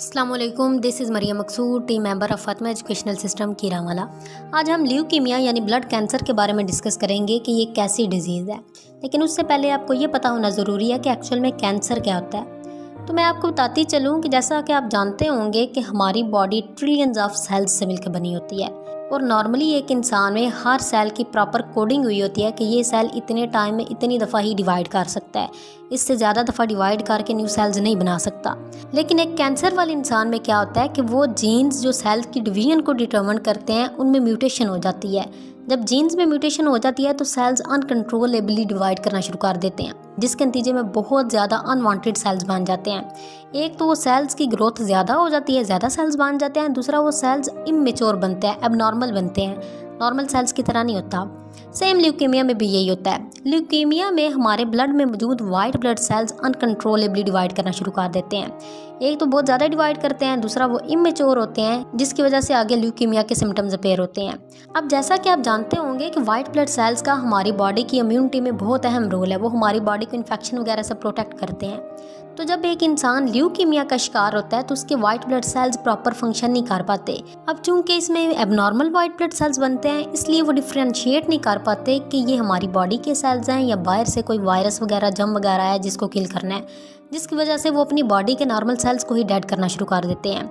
अस्सलामुअलैकुम, this is Maryam Maqsood, team member of Fatima educational system Kirawala. आज हम ल्यूकीमिया यानी ब्लड कैंसर के बारे में डिस्कस करेंगे कि ये कैसी डिजीज़ है। लेकिन उससे पहले आपको ये पता होना ज़रूरी है कि एक्चुअल में कैंसर क्या होता है। तो मैं आपको बताती चलूँ कि जैसा कि आप जानते होंगे कि हमारी बॉडी ट्रिलियंस ऑफ सेल्स से मिलकर बनी होती है और नॉर्मली एक इंसान में हर सेल की प्रॉपर कोडिंग हुई होती है कि ये सेल इतने टाइम में इतनी दफ़ा ही डिवाइड कर सकता है, इससे ज़्यादा दफ़ा डिवाइड करके न्यू सेल्स नहीं बना सकता। लेकिन एक कैंसर वाले इंसान में क्या होता है कि वो जीन्स जो सेल की डिवीजन को डिटरमिन करते हैं उनमें म्यूटेशन हो जाती है। जब जीन्स में म्यूटेशन हो जाती है तो सेल्स अनकंट्रोलेबली डिवाइड करना शुरू कर देते हैं, जिसके नतीजे में बहुत ज़्यादा अनवांटेड सेल्स बन जाते हैं। एक तो वो सेल्स की ग्रोथ ज़्यादा हो जाती है, ज़्यादा सेल्स बन जाते हैं। दूसरा वो सेल्स इमेच्योर बनते हैं, एबनॉर्मल बनते हैं, नॉर्मल सेल्स की तरह नहीं होता। सेम ल्यूकीमिया में भी यही होता है। ल्यूकीमिया में हमारे ब्लड में मौजूद white blood cells uncontrollably divide करना शुरू कर देते हैं। एक तो बहुत ज़्यादा डिवाइड करते हैं, दूसरा वो इमेच्योर होते हैं, जिसकी वजह से आगे ल्यूकीमिया के सिम्टम्स अपीयर होते हैं। अब जैसा कि आप जानते होंगे कि वाइट ब्लड सेल्स का हमारी बॉडी की इम्यूनिटी में बहुत अहम रोल है। वो हमारी बॉडी को इन्फेक्शन वगैरह से प्रोटेक्ट करते हैं। तो जब एक इंसान ल्यूकीमिया का शिकार होता है तो उसके white blood cells proper function नहीं कर पाते। अब चूंकि इसमें एबनॉर्मल वाइट ब्लड सेल्स बनते हैं, इसलिए वो डिफ्रेंशिएट नहीं कर पाते कि ये हमारी बॉडी के सेल्स हैं या बाहर से कोई वायरस वगैरह जम वगैरह है जिसको किल करना है, जिसकी वजह से वो अपनी बॉडी के नॉर्मल सेल्स को ही डेड करना शुरू कर देते हैं।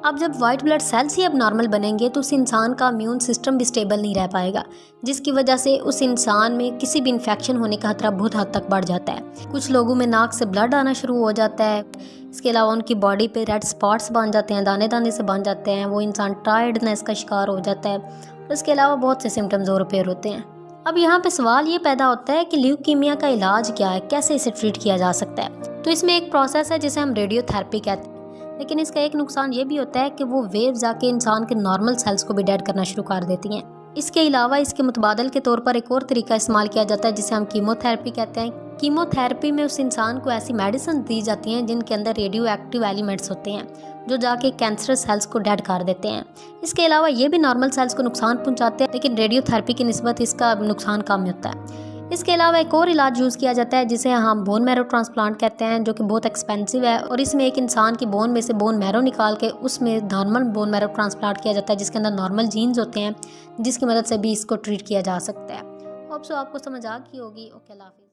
अब जब वाइट ब्लड सेल्स ही अब नॉर्मल बनेंगे तो उस इंसान का इम्यून सिस्टम भी स्टेबल नहीं रह पाएगा, जिसकी वजह से उस इंसान में किसी भी इन्फेक्शन होने का खतरा बहुत हद तक बढ़ जाता है। कुछ लोगों में नाक से ब्लड आना शुरू हो जाता है। इसके अलावा उनकी बॉडी पे रेड स्पॉट्स बन जाते हैं, दाने दाने से बन जाते हैं। वो इंसान टायर्डनेस का शिकार हो जाता है। इसके अलावा बहुत से सिम्टम्स और रिपेयर होते हैं। अब यहाँ पे सवाल ये पैदा होता है कि ल्यूकीमिया का इलाज क्या है, कैसे इसे ट्रीट किया जा सकता है। तो इसमें एक प्रोसेस है जिसे हम रेडियोथेरेपी कहते हैं। लेकिन इसका एक नुकसान ये भी होता है कि वो वेव्स जाके इंसान के नॉर्मल सेल्स को भी डेड करना शुरू कर देती हैं। इसके अलावा इसके मुतबादल के तौर पर एक और तरीका इस्तेमाल किया जाता है जिसे हम कीमोथेरेपी कहते हैं। कीमोथेरेपी में उस इंसान को ऐसी मेडिसिन दी जाती हैं जिनके अंदर रेडियो एक्टिव एलिमेंट्स होते हैं जो जाके कैंसरस सेल्स को डेड कर देते हैं। इसके अलावा ये भी नॉर्मल सेल्स को नुकसान पहुंचाते हैं, लेकिन रेडियोथेरेपी की निस्बत इसका नुकसान कम होता है। इसके अलावा एक और इलाज यूज़ किया जाता है जिसे हम बोन मैरो ट्रांसप्लांट कहते हैं, जो कि बहुत एक्सपेंसिव है। और इसमें एक इंसान की बोन में से बोन मैरो निकाल के उसमें नॉर्मल बोन मैरो ट्रांसप्लांट किया जाता है, जिसके अंदर नॉर्मल जीन्स होते हैं, जिसकी मदद से भी इसको ट्रीट किया जा सकता है। होप सो आपको समझ आ गई होगी। ओके, अल्लाह हाफिज़।